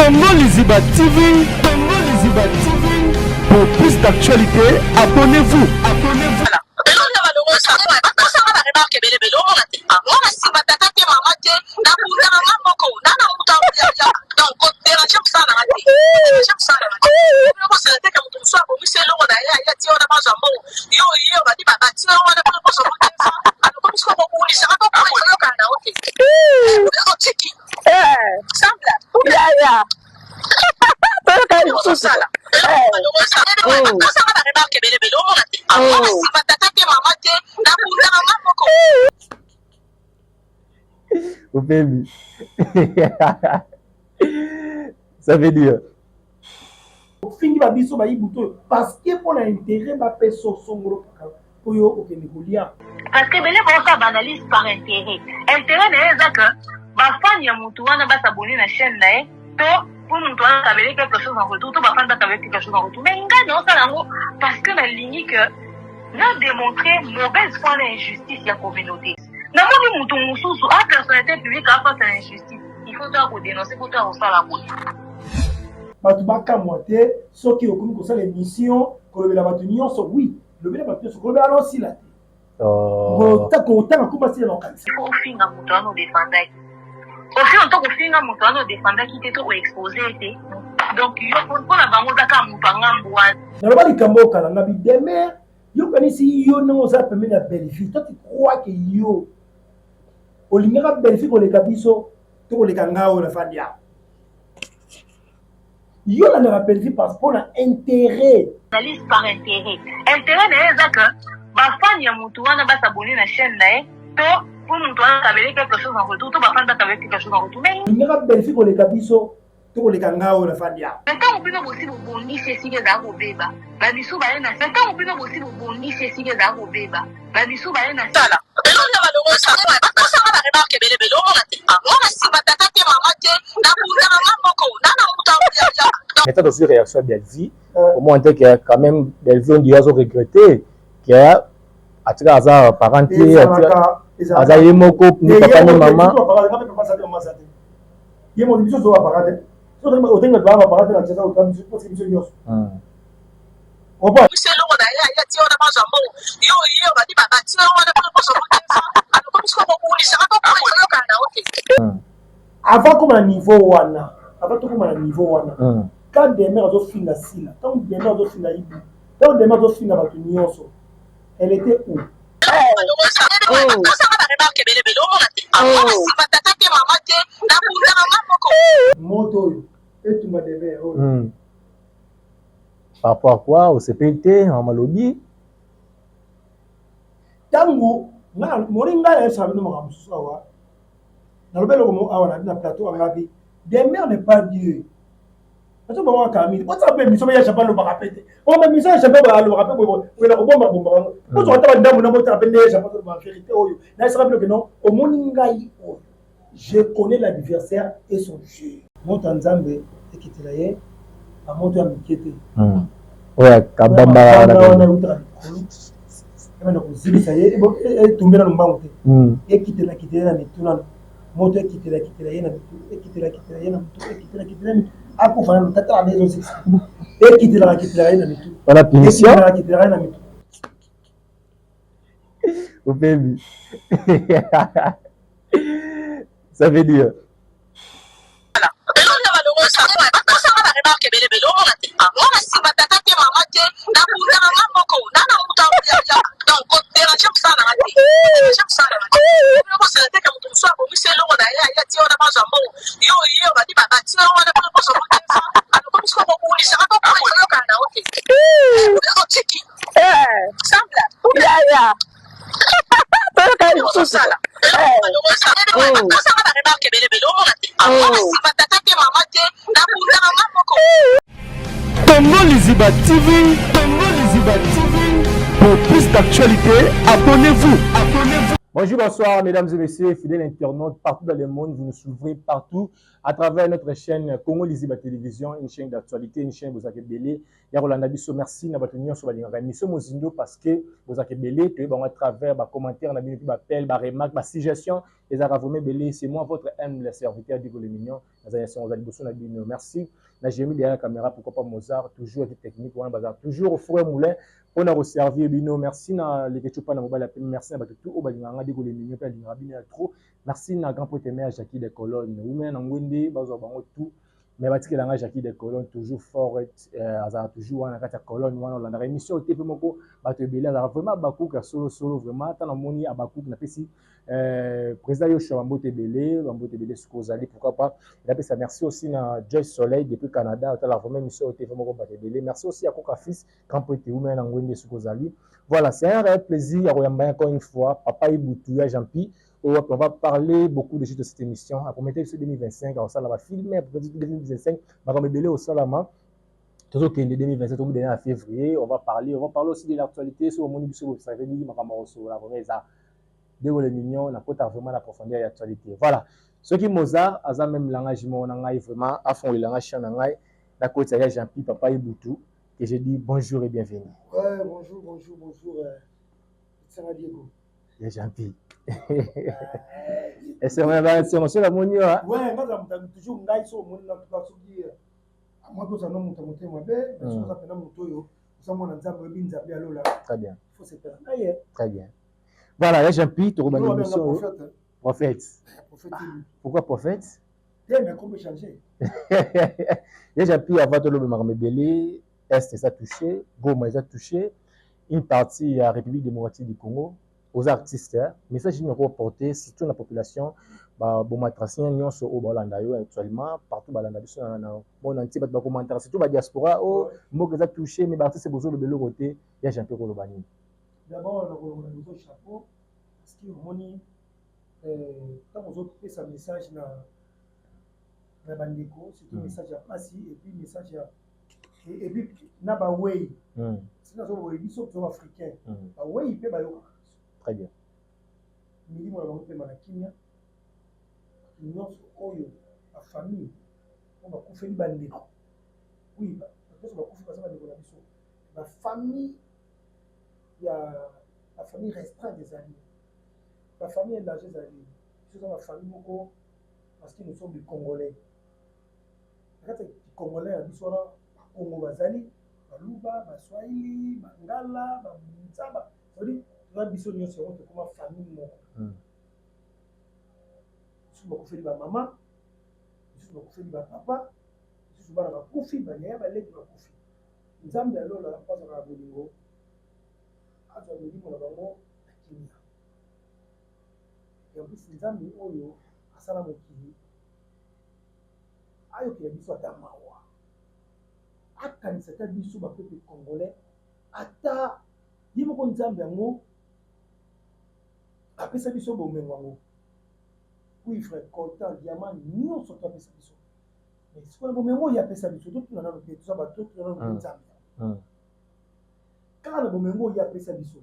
Congo Liziba TV, Congo Liziba TV. Pour plus d'actualité, abonnez-vous. Abonnez-vous. Baby. Ça veut dire fingi ba biso ba yibuto parce que pour l'intérêt ba peso songolo pour yo au Kénégolia parce que bele ba banalise par intérêt n'est que ba fan ya mutu wana ba s'abonner na chaîne na to pour mutu wana kabele quelque chose en retour to ba fan ba kabele quelque chose en retour mais ngano ça lango parce que la ligne que n'a démontré mauvaise foi d'injustice ya communauté na moni mutu mususu a personnalité publique a face à l'injustice il faut toi ko dénoncer pour toi ça la bonne batu bakamwate soki okomi kosala émission kolobela batu nyonso oui lobela batu nyonso kolobela lonsi la te kotanga kumasila na okanisa ofinga mutu wana odefandaki ofi onto kofinga mutu wana odefandaki te to oexpose te donc yo mpona bango ozaka mutu angambu wana naloba likambo okalanga bideme yokanisi yo ndenge ozala pembeni ya belgique toi tu crois que yo olingaka belgique koleka biso to koleka ngao na fandi yao yo la na belgique parce pour un intérêt analyse par intérêt n'est que ba fan ya mutu wana ba s'abonner na chaîne na to pour mutu wana kabele quelque chose en retour to ba fan ba kabele quelque chose en retour mais olingaka belgique koleka biso to koleka ngao na fandi yao ntango bino bosi bobondisi esika ezala kobeba babisu baye na ntango bino bosi bobondisi esika ezala kobeba babisu baye na sala elonga balongosa basanga ba remarque belebele omona te mwana nsima tata te mama te nakundana nga moko nana muta maintenant aussi réaction bien dit au moins qu'il y a quand même des gens qui ont regretté qu'il y a atika aza parenté aza yemoko ni papa ni maman yemo biso zo parenté so tellement otenga ba parenté na tsa otan parce que biso nyos opa c'est le roi ya ti ona ba jambo yo ba di baba ti ona ba so ko biso ko ko ni sa ko ko kana OK avant comme un niveau wana avant tout comme un niveau wana quand des mères ont fini la sila quand des mères ont fini la ibu quand des mères ont fini la nyonso elle était où moto et tu m'as devait par rapport à quoi au CPT en Malobie tango na moringa ya sabi no makamsu awa na lobelo ko awa na plateau ngabi des mères n'est pas Dieu. Parce que bon Camille, on s'appelle mission ya chapalo ba répéter. On ma mission ya chapalo ba le rappeler pour la bomba bomba. On se retrouve dans mon amour appelé chapalo ba vérité oyo. Là ça rappelle que non, au moningai je connais l'adversaire et son jeu. Mon Tanzambe ekitelaye a monté à mikete. Ouais, kabamba na utra. Ema ko zibi ça y est tombé dans le mbango te. Ekitela kitela mituna. Moto ekitela ye na mitu ekitela ye na mitu ekitela mitu akufana na tata na hizo six ekitela ye na mitu voilà punition ekitela ye na mitu oh baby ça veut dire Congo Liziba TV, Congo Liziba TV. Pour plus d'actualité, abonnez-vous. Abonnez-vous. Bonjour, bonsoir, mesdames et messieurs, fidèles internautes partout dans le monde, vous nous suivrez partout à travers notre chaîne Congo Liziba Télévision, une chaîne d'actualité, une chaîne Bozake Belé. Yarolanda Bisso, merci na batunion sur la mission Mozindo parce que Bozake Belé, tu es à travers les commentaires, les appels, les remarques, les suggestions, les Aravomé Belé, c'est moi votre humble serviteur Digo Le Mignon. Merci. J'ai mis derrière la caméra, pourquoi pas Mozart, toujours avec technique, toujours au four et moulin. On a resservi Bino, merci na les Ketchupa na mobile appel, merci na tout au balinganga Digo Le Mignon, pas l'ingabine trop. Merci na grand pote mère Jackie de Colonne. Oui, mais na ngwende bazo bango tout. Mais batiki langa Jackie de Colonne toujours fort azara toujours na kata Colonne wana la émission au TP moko bato ebele azara vraiment bakou ka solo vraiment tant na moni abakou na pesi président yo Chawambo Tebele Sukozali pourquoi pas. Il a fait ça merci aussi na Joyce Soleil depuis Canada au la vraiment émission au TP moko bato ebele. Merci aussi à Koka Fils grand pote ou mais na ngwende Sukozali. Voilà, c'est un réel plaisir à Royamba encore une fois papa Iboutuya Jampi. On va parler beaucoup de choses de cette émission. À promettre ce 2025, on va filmer pour 2025, on va me au Salama. Toujours qu'il y a 2027, on va en février, on va parler aussi de l'actualité sur le monde du vous savez, la promesse de les mignons, on a pas vraiment la profondeur de l'actualité. Voilà. Ce qui Mozart, a même langage vraiment à fond le langage nangai, la côte c'est Jean-Pierre Papa Iboutou, que je dis bonjour et bienvenue. Ouais, bonjour. C'est Diego. Les Jean-Pierre. Et c'est vraiment c'est la monio hein. Ouais, moi toujours ngai so mon na tout ça qui moi que ça non monter moi bé, mais ça pena moto yo, ça mon nzambe binza bien lola. Très bien. Il faut se faire. Très bien. Voilà, les Jean-Pierre, tu remets l'émission. Prophète. Pourquoi prophète? Mais comment changer? Les Jean-Pierre avant de le Marmebele, Est ça touché, Goma ça touché, une partie à la République démocratique du Congo. Aux artistes, message nous porter surtout la population, bon matracien nyonso au Balanda yo actuellement partout Balanda biso na mon anti ba commentaire surtout ba diaspora oh moko za touché mais artiste bozo le belo côté ya Jean-Pierre Kolobani. D'abord on a chapeau parce que moni quand on fait sa message na bandeko c'est un message à passer et puis message et puis na ba way c'est na zo way biso africain ba way pe ba yo. Très bien. Mili mwana bango pe manakimia nyonso oyo la famille on va kufeli bandeko oui ba parce que ba kufi parce que bandeko na biso la famille la famille restreinte des alliés la famille élargie des alliés ce sont la famille moko parce que nous sommes des Congolais quand les Congolais à biso na Congo bazali baluba baswahili bangala bamtsaba ça veut dire la biso nyonso on comme famille moko biso bakufeli ba mama biso bakufeli ba papa biso bana bakufi banyaya baleki bakufi nzambe alola apasaka na bolingo azwa milimo na bango na kimia yambisi nzambe oyo asala mokili ayokela biso ata mawa akanisa ata biso bapepe congolais ata ye moko nzambe yango apesa biso bomengo yango cuivre coltan diamant nyonso to apesa biso mais sikoyo bomengo oyo apesa biso totuna nano te toza bato totuna nano nzambe kaka na bomengo oyo apesa biso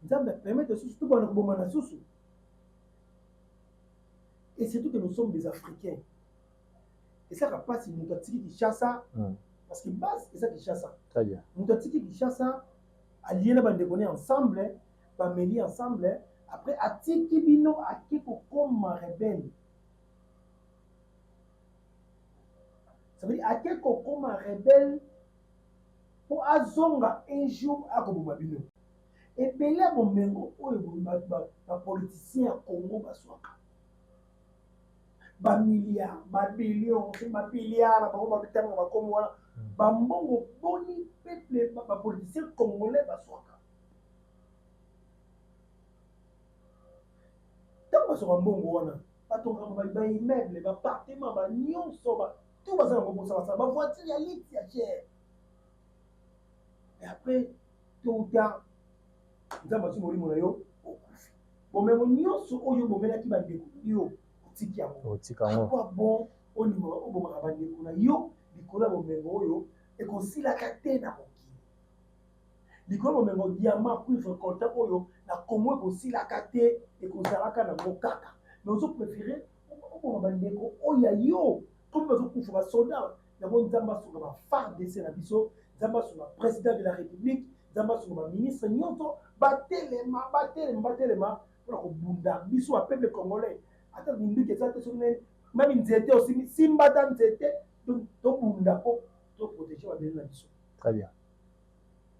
nzambe apermete susu tobana koboma na susu et surtout que nous sommes des Africains et ça passe moto atiki Kinshasa parce que base c'est ça Kinshasa très bien moto atiki Kinshasa allié na bande connaît ensemble famille ensemble après atiki bino akiko comme rebelle ça veut dire akiko comme rebelle pour azonga un jour akoboma bino et belé bomengo oyo ba politicien Congo baswaka ba milliards ba billions ba milliards ba bitanga ba comme wala ba mbongo boni peuple ba politicien congolais baswaka tango so mbongo wana batonga ba immeuble ba appartement ba nyonso ba tout bazana ko bosa ba voiture ya liti ya cher et après tout ou tard nzamba so molimo na yo okufi bomengo nyonso oyo bomelaki bandeko yo otiki yango akwa bon onimo obomaka bandeko na yo likolo ya bomengo oyo ekosilaka te na mokili likolo ya bomengo diamant cuivre coltan oyo na komo ekosilaka te ekozalaka nango kaka mais ozo préféré bakoboma bandeko oyo yo comme bazokufa basoda yango nzambe asunga bafardc na biso nzambe asunga président de la république nzambe asunga baministre nyonso batelema mpona kobunda biso ya peuple congolais ata minduki eza te soki nini meme nzete aussi simba ta nzete tobunda mpo toprotege babeli na biso. Très bien.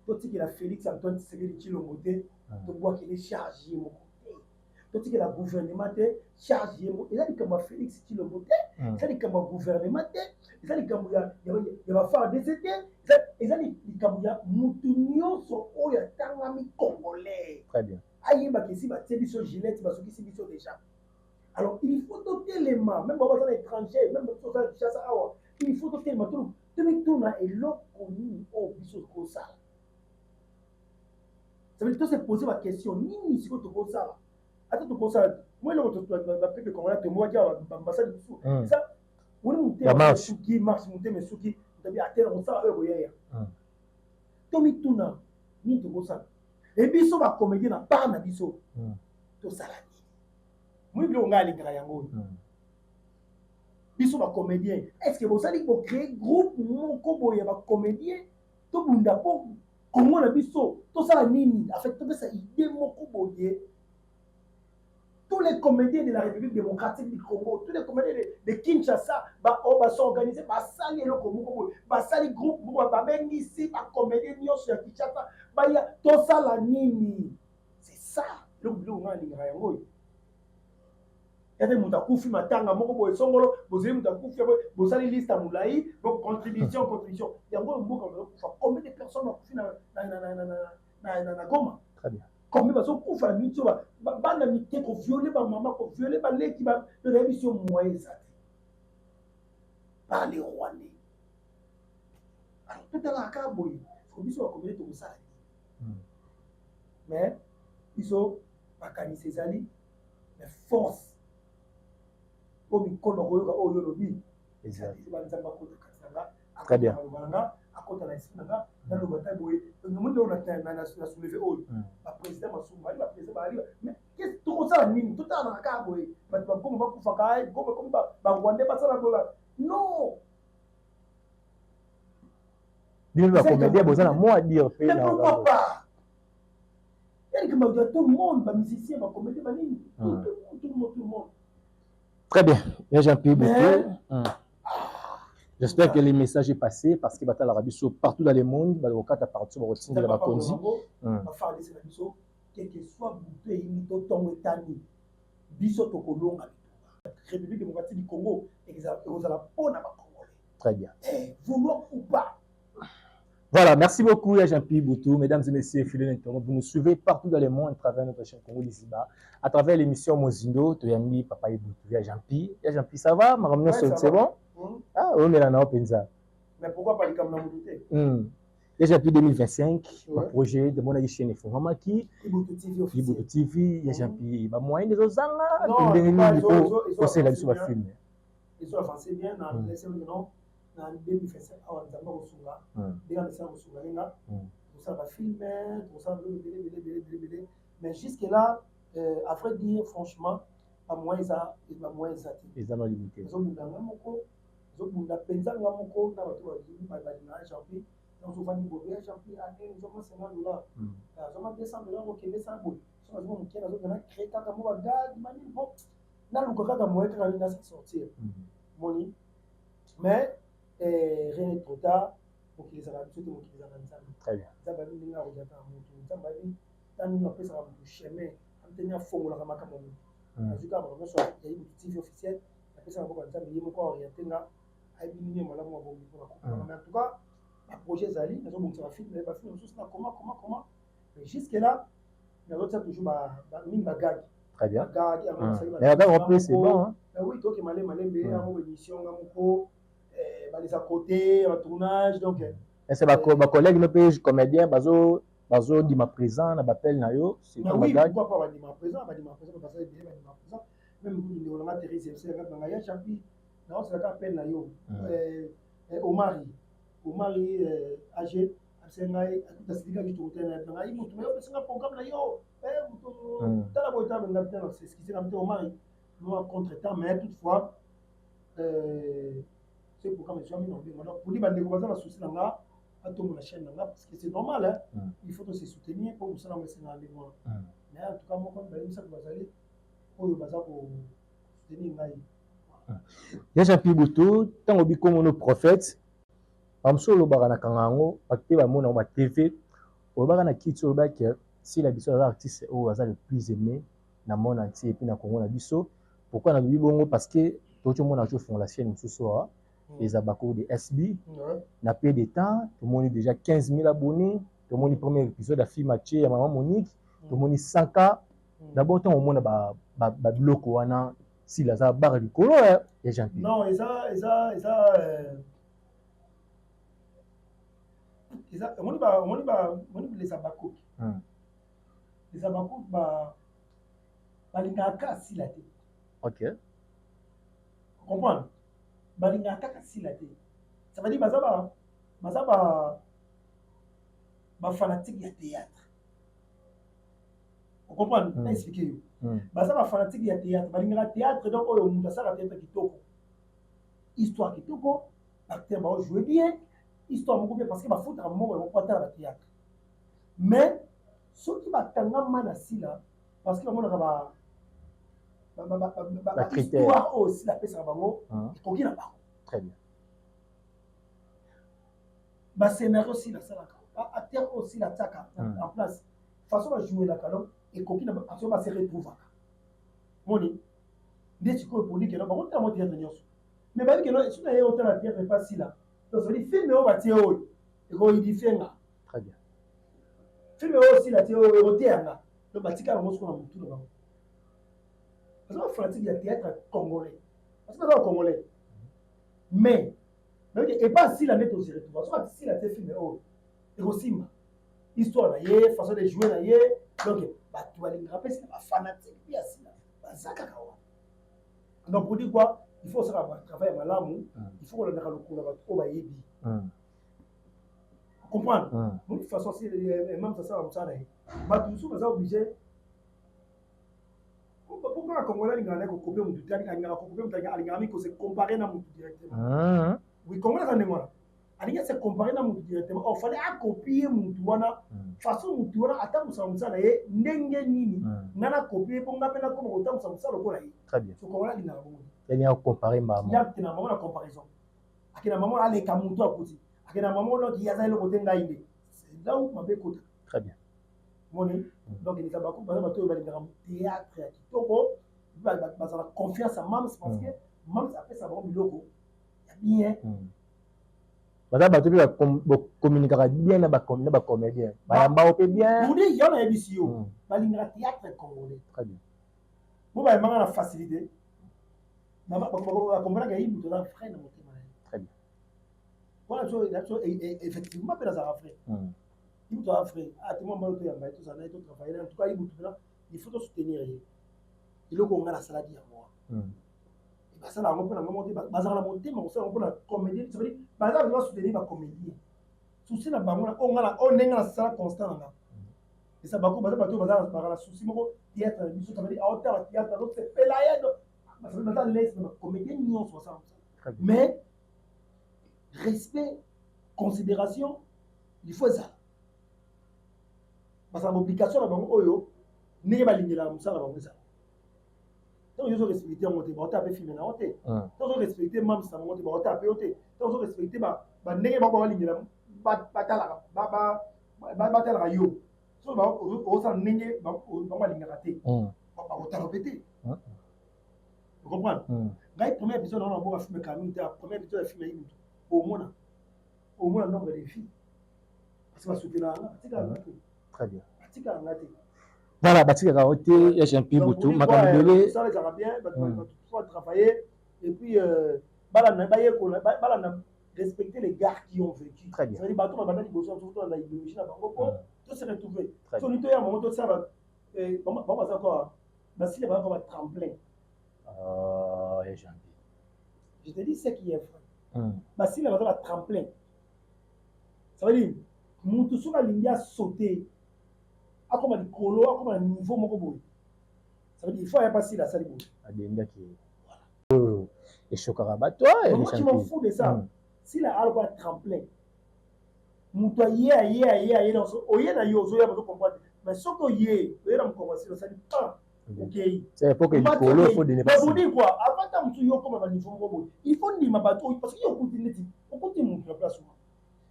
Totikela Félix Antoine Tshisekedi Tshilombo te tobwakele charge ye moko te totikela gouvernement te charge ye moko eza likambo ya Félix Tshilombo te eza likambo ya gouvernement te eza likambo ya bafardc te eza likambo ya mutu nyonso oyo atangami congolais. Très bien. ayebaka esi batie biso gilette basokisi biso déjà. Alors il faut totelema même baza na étranger même baza na Kinshasa awa il faut totelema tomituna eloko nini oyo biso kosala. Ça veut dire que se poser la question, ni si tu poses ça. Attends, tu poses ça. Moi, le peuple congolais, tu vois, l'ambassade du sous. Ça, on est qui marche, mais ceux qui ont à terre, on s'en va hier. Tomi Tuna, ni tu poses ça. Et puis, ça va comédie na pas na biso. To salami. Moi, je vais aller à Yango. Biso va comédien. Est-ce que vous allez créer groupe, mon coboy, va comédien, to bunda po. Comment la biso, tout ça nini, en fait, tout ça idée moko boye. Tous les comédiens de la République démocratique du Congo, tous les comédiens de Kinshasa, sont organisés par sali le Congo, par sali groupe, par ben ici, par comédien nyonso ya Kinshasa, ba ya tout ça la nini. C'est ça le boulot nga linga yango. Yade mutakufi matanga moko boye songolo, bozeli mutakufi bozali liste à moulaï, donc contribution. Yango mboka fa combien de personnes bakufi na Goma? Très bien. Combien bazokufa na mitio bana mite ko violer ba mama ko violer ba leki ba de révision moyenne ça. Par les Rwandais. Alors tout à la ka boye, faut biso ba combien de ça. Mais biso ba kanisi ezali mais force comme il très bien. Non. Pourquoi pas? Tout le monde, les musiciens, tout le monde. Très bien. Jean-Pierre Boutou. J'espère que le message est passé parce que l'Arabie Saoudite partout dans le monde, les avocats à partir de la Conzi. Quel que soit Boutou et Mito Tongo Tani, Biso Tokolonga, République démocratique du Congo, et vous allez pas na Congolais. Très bien. Vouloir ou pas. Voilà, merci beaucoup Jean-Pierre Boutou. Mesdames et messieurs, fidèles internautes, vous nous suivez partout dans le monde à travers notre chaîne Congo Liziba, à travers l'émission Mozindo, Toyami, Papa Boutou, Jean-Pierre. Jean-Pierre, ça va? Ma ramener c'est bon? Ah, oui, mais là, on pensa. Mais pourquoi pas les caméras montées? Jean-Pierre 2025, le projet de mon chaîne Fongamaki, Boutou TV, Jean-Pierre, bah moyen des autres ans, c'est la mission film. Ils sont avancés bien dans les non. En 2025, ça va filmer, mais jusque-là, à vrai dire, franchement, à moins ça, ils ont limité. Ils ont mais rien n'est trop tard pour qu'ils aient l'habitude de mobiliser dans le très bien. En tout cas, le projet Zali, nous avons film, comment. Mais jusque-là, nous avons toujours une bagage. Très bien. Mais la reprise, c'est bon. Oui, toi qui m'allais émission, les à côté, un tournage, donc. C'est ma collègue, nos comédiens, bazo di ma présent, na appel na yo. Oui, pourquoi pas di ma présent, parce que même si on a Thérèse, c'est un bagage champi. Non, c'est la appel na yo. Omari âgé, c'est un gars qui a expliqué que tu retiens na yo, c'est un programme na yo. T'as la boîte à c'est ce qui s'est appelé Omari. nous contre-temps, mais toutefois, c'est pourquoi je suis mis dans le donc pour dire que nous avons un souci dans la chaîne parce que c'est normal, hein? Il faut se soutenir pour que nous soyons dans le monde. Mais en tout cas, moi, quand je suis allé, pour soutenir ya Jean-Pierre Boutou tant obi comme nos prophètes amsolo barana kangango akte ba mona ba TV o barana kitso ba que si la biso artiste o aza le plus aimé na monde entier et puis na Congo na biso pourquoi na bibongo parce que tout le monde a joué fond la chaîne ce soir les abako de SB na peu de temps tout le monde déjà 15 000 abonnés tout le monde premier épisode a film matché ya maman Monique tout le monde 100K d'abord tant au monde ba biloko wana si la za barre du colo et Jean-Pierre non ils les abako les abako balingaka si la tête. OK. Comprendre? Balingaka si la tête. Ça veut dire ba fanatique de théâtre. Vous comprenez? Je vais expliquer. Ba fanatique de théâtre, balingaka théâtre donc oyo mutu asala théâtre kitoko. Histoire kitoko, acteur ba jouer bien, histoire beaucoup bien parce que ba foutre un mot ba porter la théâtre. Mais ceux qui ba tanga mana si là parce que ba mona ba histoire aussi la pesa bango ekoki na bango très bien ba scénario aussi la salaka acteur aussi la taka en place façon de jouer la calon ekoki na action ba se retrouver moni ndeti ko pour dire que non ba konta mo théâtre nyonso mais ba que non suna ye autant la théâtre pas si là donc ça veut dire film o ba tie o eko idifenga très bien film o aussi la tie o eko tianga donc ba tika ngo sona mutu na bango. Parce que fanatique du théâtre congolais. Parce que c'est congolais. Mais, et pas si la net aussi retrouve. Parce que si la tête film est aussi histoire là, façon de jouer là, donc, tu vas les rappeler, c'est pas fanatique, bien si là. Donc, pour dire quoi, il faut travailler à l'amour, il faut qu'on ait le coup là-bas, au baïbi. Comprendre? De toute façon, si même ça, ça va me faire. Mais tout ça, obligé. Pourquoi un Congolais n'a pas copié mon tuteur, il n'a pas copié mon tuteur, il n'a pas se comparer dans mon directement. Oui, Congolais ça n'est pas. Il n'a pas se comparer dans mon directement. Il fallait copier mon tuteur. Façon mon tuteur, attends, ça me ça là, n'engage ni, n'a copié pour m'appeler comme autant ça me ça le quoi là. Très bien. Ce Congolais il n'a pas. Il y a comparer maman. Il y a un moment la comparaison. À quel moment aller kamuto à côté. À quel moment là il y a le côté ngaïde. C'est là où ma bécoute. Très bien. Moni donc il sabako bato ba linga théâtre ya kitoko ba la confiance à Mams parce que Mams après ça va biloko ya bien bato ba communiquera bien na ba comédien ba yamba opé bien pour dire yona ebisio ba linga théâtre congolais très bien mo ba manga na facilité ba comprendre que il doit freiner mon tema très bien voilà so effectivement pe ça va freiner il doit faire à tout moment il y a tout ça là tout travailler en tout cas il faut soutenir il faut qu'on a la salade à moi et bah ça là on peut la monter bazar la monter mais on peut la comédie ça veut dire bazar doit soutenir la comédie souci na bango on a la salle constant là et ça bako bazar par la souci moko théâtre biso ça veut dire à hauteur théâtre donc c'est pelaye ça veut dire laisse la comédie non soit ça mais respect considération il faut ça. Parce que l'obligation là oyo n'est pas lignée là ça là ça donc ils ont respecté mon thé on tape filmer là on thé donc ils ont respecté même ça mon thé on tape on thé donc ils ont respecté ba n'est pas lignée là ba tala yo so ba o ça n'est pas lignée raté ba on t'a répété vous comprenez là premier épisode on a beau filmer Camille premier épisode filmer au moins nombre de filles parce que va soutenir là très bien. Voilà, Batika Kaote, il y a Jean-Pierre Boutou, Makambele. Ça va bien, va travailler. Et puis, respecter les gars qui ont vécu. Très bien. Ça veut dire, surtout dans l'idéologie, tout se retrouver. Si on est à un moment, tout ça va. Bon, ça quoi? Si les gens vont trembler. Oh, il y a Jean-Pierre. Je te dis ce qui est vrai. Si les gens vont trembler, ça veut dire, mon tout sur la ligne a sauté. Comme un colo, comme un niveau moko boy. Ça veut dire il faut y passer la salle. Adenda qui et Chokarabat toi et moi je m'en fous de ça. Si la alba tremplin muto yé dans oye na yo zo ya ba comprendre mais soko yé oye na me commencer ça dit pas OK c'est pour que le polo faut donner pas vous dire quoi avant ta muto yo comme ba niveau bobo il faut ni ma bateau parce que yo kuti neti on kuti muto place moi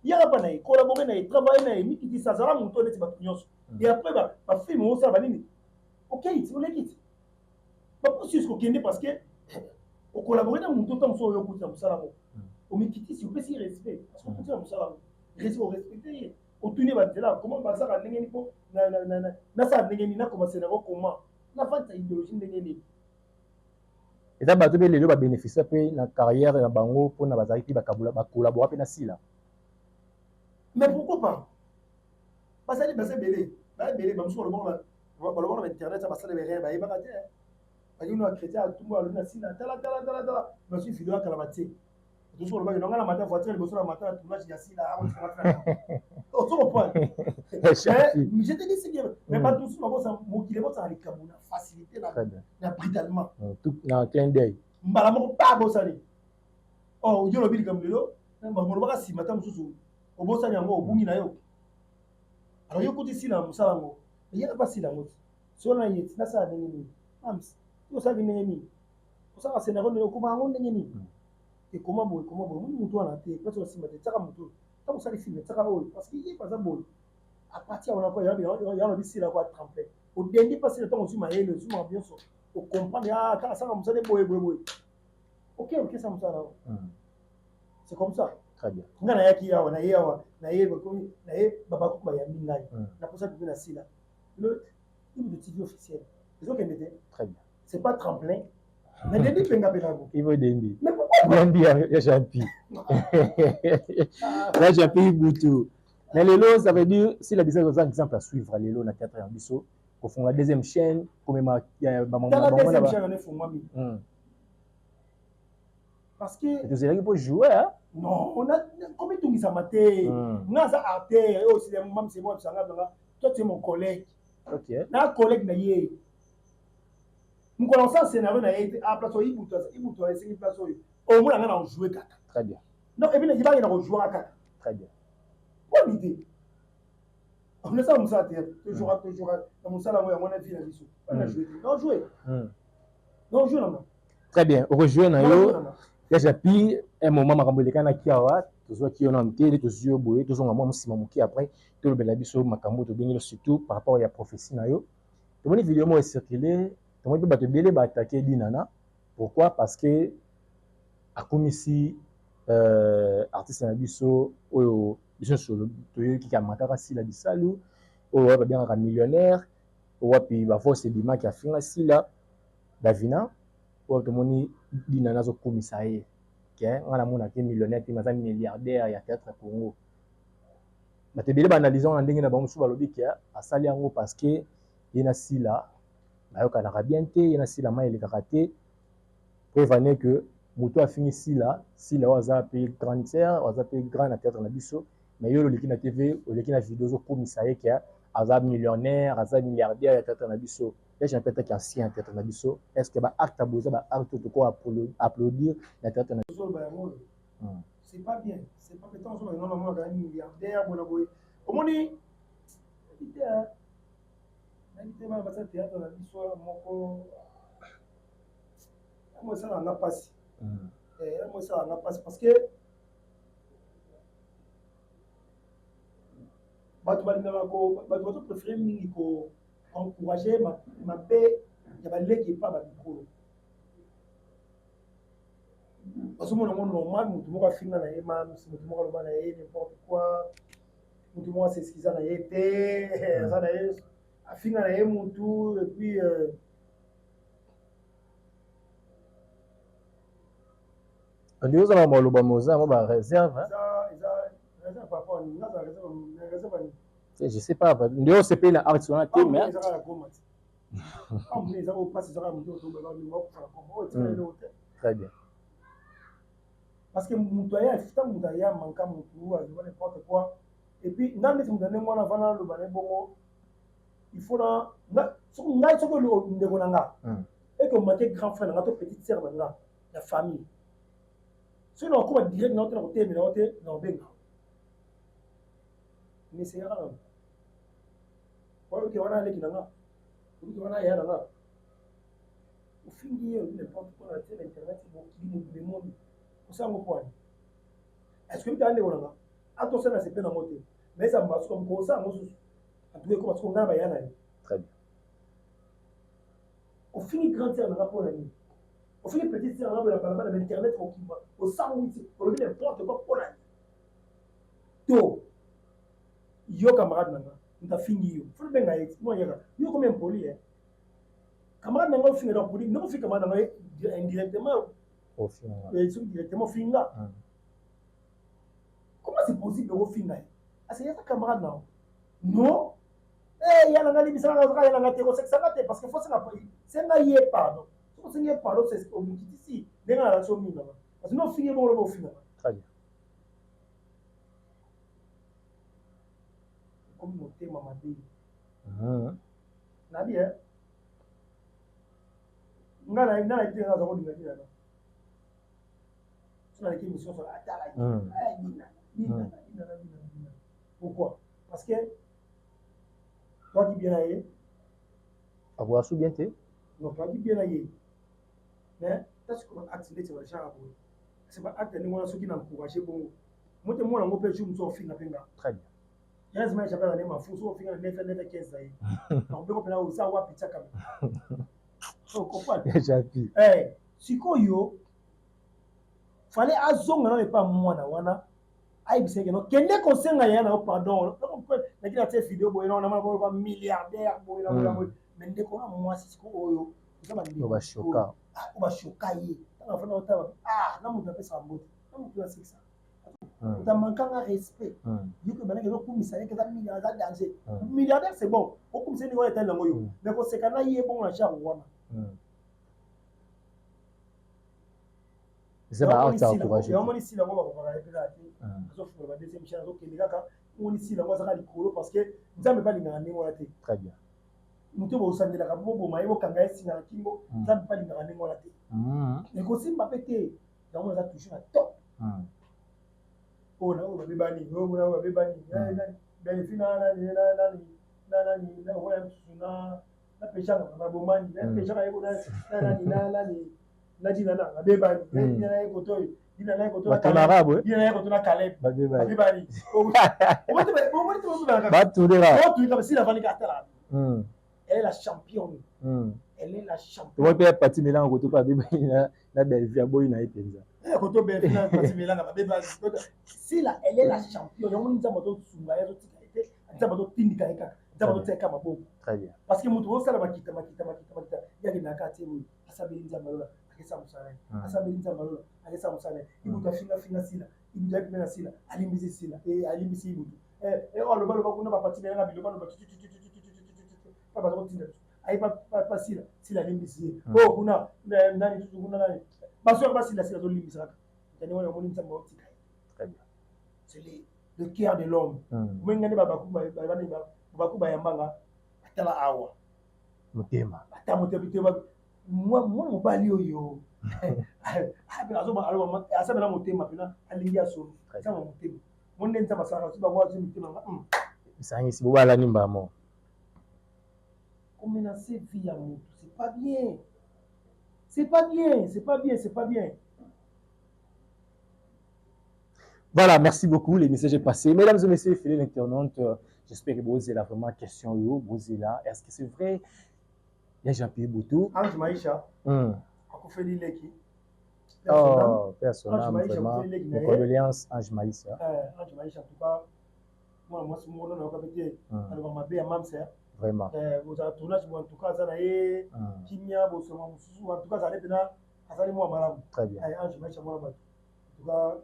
il y a pas na collaborer na travailler na mi qui dit ça ça muto neti ba nyonso et après ba film on ça ba nini OK tu voulais quitter pas pour jusqu'au kende parce que au collaborer dans muto tant so yo kuti na musala mo au mi quitter s'il vous plaît si respect parce que kuti na musala mo respecter au tourner là comment ça va ndenge ni po na ça ndenge ni na commencer na comment na vente idéologie ndenge ni et ça bato be lelo ba bénéficier pe na carrière na bango pour na bazaki ba kabula ba collaborer pe na sila mais pourquoi pas parce que c'est belé ba sur le bon internet ça va ça les rien ba yeba kate ba yino chrétien tout monde na sila tala ba suis vidéo kala batie tout sur le bas non la matin voiture le bosseur la matin tournage ya sila on se rattrape au sur le point mais je te dis c'est bien mais pas tout sur ça mokile bo ça les kabuna facilité na brutalement tout na clin d'œil mbala moko pas bosani oh yo lobi comme lelo na mo ba si matin mususu o bosani yango obungi na yo alors yo kuti sila musala ngo il y a pas sila ngo so na yeti na sa ndenge ni ams yo sa ndenge ni o sa se na ronde ko ma ngo ndenge ni et comment mutu ana te parce que simba te tsaka mutu ta ko sali film tsaka o parce que il pas ça bon à partir on a quoi il y a ici là quoi tremper au dernier passé le temps on suit ma le zoom bien sûr au comprendre ah ta ça comme ça des boy OK ça me ça là c'est comme ça très bien ngana yaki ya na ye baba ko ba ya mingai na pour ça que na sila le une de TV officiel les autres très bien c'est pas tremplin mais Dendi penga penabo il veut Dendi mais pourquoi Dendi ya champi là champi butu mais lelo ça veut dire si la business c'est un exemple à suivre lelo na théâtre en biso pour faire la deuxième chaîne comme ma deuxième chaîne on font mami parce que tu sais pour jouer hein non on a comme tout qui ça maté na ça arte aussi même c'est moi ça nga toi tu es mon collègue OK na collègue na yé nous commençons scénario na yé à place ibuto c'est une place au moins on a joué kaka très bien non et puis il va y avoir jouer kaka très bien bonne idée on est ça on ça toujours dans ça là moi mon avis la biso on a joué non jouer non très bien au rejouer na yo ya japi un moment makambo lekana kiawa toujours qui on a mté to zio boye to zonga moi musima muki après to le bela biso makambo to bengelo surtout par rapport à prophétie na yo to moni vidéo mo circuler to moni ba to belé ba attaquer dinana pourquoi parce que a komisi artiste na biso oyo biso solo to yo ki kamakaka sila bisalu oyo ba bien un millionnaire oyo puis ba force bima ki afinga sila davina oyo to moni dinana zo komisa ye ke ngana mona ke millionnaire ti maza milliardaire ya théâtre Congo ba te belé ba analyser en ndenge na bango so ba lobi ke asali yango parce que yena sila ba yo kana bien te yena sila ma ele karaté prévenez que moto a fini sila waza pe grande sœur waza pe grand na théâtre na biso mais yo leki na TV o leki na vidéo zo komisa ye ke aza millionnaire aza milliardaire ya théâtre na biso là j'ai peut-être qu'ancien théâtre na biso est-ce que ba acte boza ba acte to ko applaudir la théâtre na c'est pas bien c'est pas peut-être on non non un milliardaire bon boy au moins idée n'habite ma basa théâtre na biso moko moi ça n'a pas passé moi ça n'a pas passé parce que bato préféré mingi ko encourager ma paix ya baleki pas ba micro parce que mon normal mutu moko afinga na ye mutu moko aloba na ye n'importe quoi mutu moko s'excusa na ye te ça na ye afinga na ye mutu et puis ndio za maloba moza mo ba réserve réserve par rapport à réserve je sais pas ndio c'est pas la art sur la télé mais très bien parce que mutoya fita mutaya manka mutu n'importe quoi et puis dans les mutane moi avant le bane bongo il faut na ngai soko le ndeko nanga et que manquer grand frère nanga to petite sœur nanga la famille sinon ko direct na to te na te na benga ni c'est rare que wana leki nanga que wana ya nanga au fini n'importe quoi na télé internet bon qui le monde on s'en quoi est-ce que tu as ndeko nanga attention na c'est pas na moté mais ça marche comme ça moi en tout cas comme on a bayana très bien au fini grand sœur nanga pour l'année au fini petite sœur nanga la balabala na internet au sang au lieu n'importe quoi pour l'année to yo camarade nanga nta fingi yo faut benga yet moi yaka yo comme impoli camarade nanga fingi na poli non fingi camarade nanga indirectement au final et directement finga comment c'est possible au finga c'est yaka camarade nanga non eh yana ngali bisana na yana ngate ko sexangate parce que faut ça pas c'est ngaye pardon c'est ngaye pardon c'est au miki ici denga la so mina parce que non fingi bon le finga très bien communauté mamadi na bien ngana ite na zo dinga dinga sona ki mission sur atala dina pourquoi parce que toi qui bien aillé avoir sous bien té non toi qui bien aillé mais parce que acte de ce genre c'est pas acte ni moi ce qui n'a encouragé bon moi te moi ngo pe jour so finga penga très bien yes mais j'appelle les mafou so finga 9 aí donc beko pena usa wa picha kama so comprendre j'appuie sikoyo fallait azonga na pas mwana wana ai biseke no kende konsenga yana o pardon na kila te vidéo boy na mama ko milliardaire boy na boy mais ndeko na moi siko oyo uzaba ndeko ba choka ba choka yi na fana otaba na mutu apesa mbote na mutu ya sexa ta manquant respect yuko banake no kumisa yeke za milliardaire danger milliardaire c'est bon o kumisa ni ko eta lango yo mais ko sekana yi bon na cha wana c'est pas encouragé on ici là on va voir sauf pour la deuxième chance OK les gars on ici là on va likolo parce que nzambe pas lingana ningo la te très bien muto bo sandela ka bo mayi bo kanga esi na kingo nzambe pas lingana ningo la te mais ko simba pété donc on a toujours à top on a bebani on a bebani ben finana na wala suna na peshanga ba bomani na peshanga yego na Nadina na bebani dina na ekoto dina na ekoto na camarade dina na ekoto na Caleb bebani ba tudera tu comme si la vanne cartela elle est la championne elle est la championne moi peut parti mélange koto pa bebani na Belvia boy na epenza koto Belvia parti mélange ba bebani si là elle est la championne on nous a moto sunga ya zotika ete nzamba to tindika eka nzamba to teka maboko très bien parce que mutu osala makita yaki na kati mu asabeli nzamba lola akesa musana asabeli nzamba lola akesa musana ibuta finga sila ibuta pena sila alimbisi sila alimbisi ibutu alo balo bakuna ba parti na bilo balo ba ba zotinda ai pa sila alimbisi kuna nani tutu kuna nani baso ba sila zo limbisa tani wona moni nzamba otika très bien c'est le cœur de l'homme mwengane bakuba yambanga atala awa motema ata motema moi mobali oyo asabela motema pena alingi asolo sama motema monde nzamba sala siba wazi motema sangi si bobala nimba mo comme na c'est vie à mutu c'est pas bien c'est pas bien. Voilà, merci beaucoup. Le message est passé. Mesdames et messieurs, fidèles internautes, j'espère que vous avez la vraiment question. Vous êtes là. Est-ce que c'est vrai? Il y a Jean-Pierre Boutou. Ange Maïcha. Akufeli Leki. Oh, personnel, vraiment. Mes condoléances, Ange Maïcha. Ange Maïcha, en tout cas, moi, c'est mon nom, alors ma belle maman, c'est. Vraiment. Vous avez tourné, en tout cas, ça n'a pas Kimia, en tout cas, ça n'a pas ça moi, madame. Très bien. Ange Maïcha, moi, en tout cas,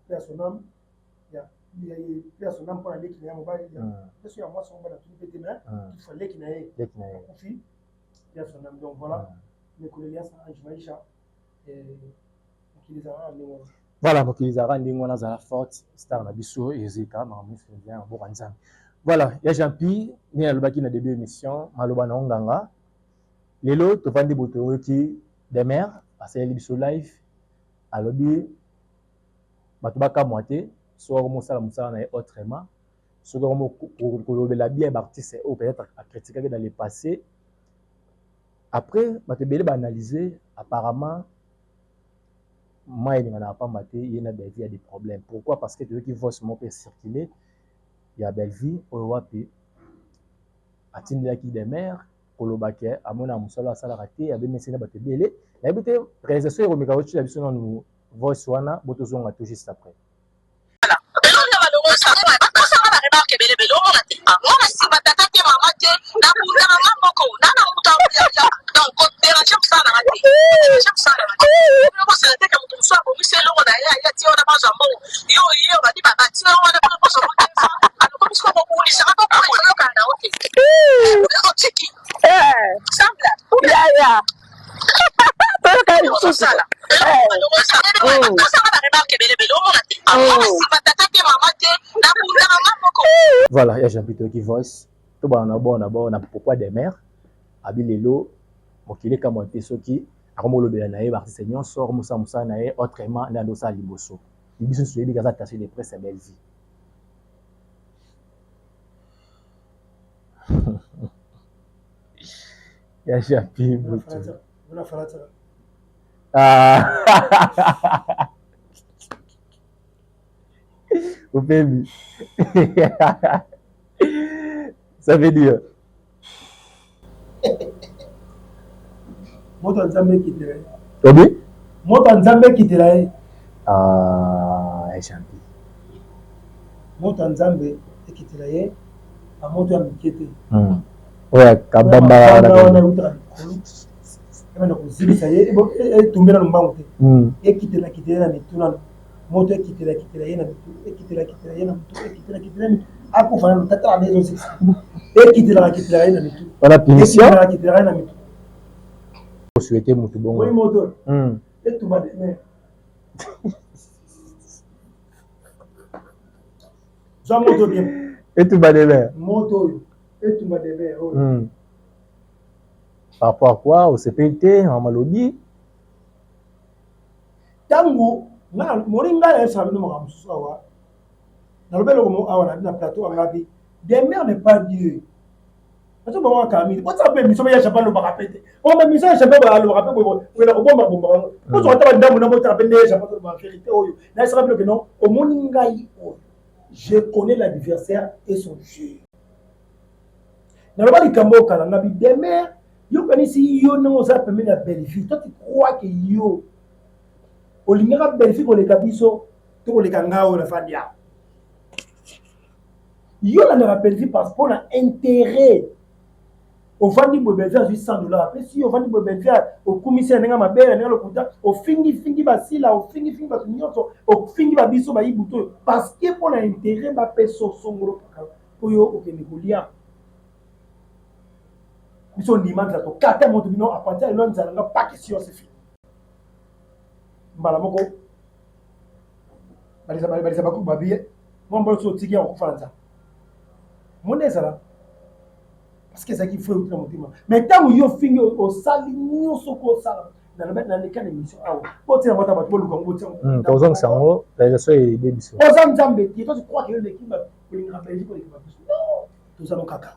personnel, il y a personnel pour aller qui n'est pas il y a parce que moi son bon tout petit mais il fallait qu'il n'ait confi personnel donc voilà mes collègues ça Ange Maïcha et qui les a amenés voilà donc ils a rendu on a la forte star na biso ezeka na monsieur bien bon nzambe Voilà, il y a Jean-Pi, ni alobaki na début émission, maloba na nganga. Lelo to vandi boto ki des mères, parce que biso live alobi batubaka moitié, soit comme ça na autrement, soit comme kolobela bien artiste ou peut-être à critiquer dans le passé. Après, batubele ba analyser apparemment moi il n'a pas maté, il y a des problèmes. Pourquoi? Parce que tu veux qu'il voit ce mot peut circuler. Il y a belle vie au wapi atindaki des mères kolobaki amona musala sala raté abe mesina batebele na bité réalisation et remika ochi biso na nous voice wana botozonga tout juste après. Voilà, il y a Jean-Pierre qui voice. Tout bon, on a pourquoi des mères. Abilelo, mokile kamonte soki, akomo le nae, artiste nyon sort musa nae, autrement na dosa liboso. Libiso suivi gaza taché de presse belle vie. Il y a Jean-Pierre. Ah. Au baby. Ça veut dire. Moto nzambe kitela. Obi? Moto nzambe kitela. Ah, Jean-Pierre. Moto nzambe kitela ye. A moto ya mikete. Ouais, kabamba na utra. Kama kuzibisa ye tumbera mbango te. Ekitela na mituna. Moto ekitela ye na mitu. Ekitela ye na mitu. Ekitela mitu. Akufana mtata na hizo sisi. Ekitela ye na mitu. Voilà punition. Ekitela ye na mitu. Souhaiter mutu bongo. Oui moto. Et tout va demain. Jean moto bien. Et tout va demain. Moto. Et tout va demain. Par rapport à quoi? Au CPT, en Malodi? Tango, moringa est salué mon ramsawa. Dans le bel moment, on a dit un plateau en Arabe. Des mères n'est pas Dieu. Parce que bon, Camille, on s'appelle mission, il y a pas le barapete. On m'a mis ça, je sais pas le rappel. On a bon bomba. On se retrouve dans mon amour, appelé, je sais pas la vérité. Là, il se rappelle que non, au moningaï, je connais l'adversaire et son jeu. Dans le bas du Cambo, quand on a dit des mères, yo kanisi yo non za permis la belle fille. Toi tu crois que yo au lingera belle fille ko le kabiso to ko le kangao na fandia. Yo la na belle fille parce qu'on a intérêt au fandi bo belle fille $100. Après si au fandi bo belle fille au commissaire nga mabele nga le kuta au fingi basila au fingi basunyoso au fingi babiso ba yibuto parce que pour l'intérêt ba peso songoro pour yo o kenikulia. Ils ont l'image de ton caractère, mon dominant, à partir de l'un de la pas question, c'est fini. Malamoko, Balisabakou, Babi, mon bon sauté en Koufanza. Mon est là. Parce que c'est ça qu'il faut au mouvement. Mais tant que vous finissez au salignon, au sala, dans le cas de l'émission, pour tirer votre bateau, le Congo, Tozong Sango, la gestion est débissée. Aux Zambé, tu crois que l'équipe va les rappeler pour l'équipe. Non, tout ça, mon caca.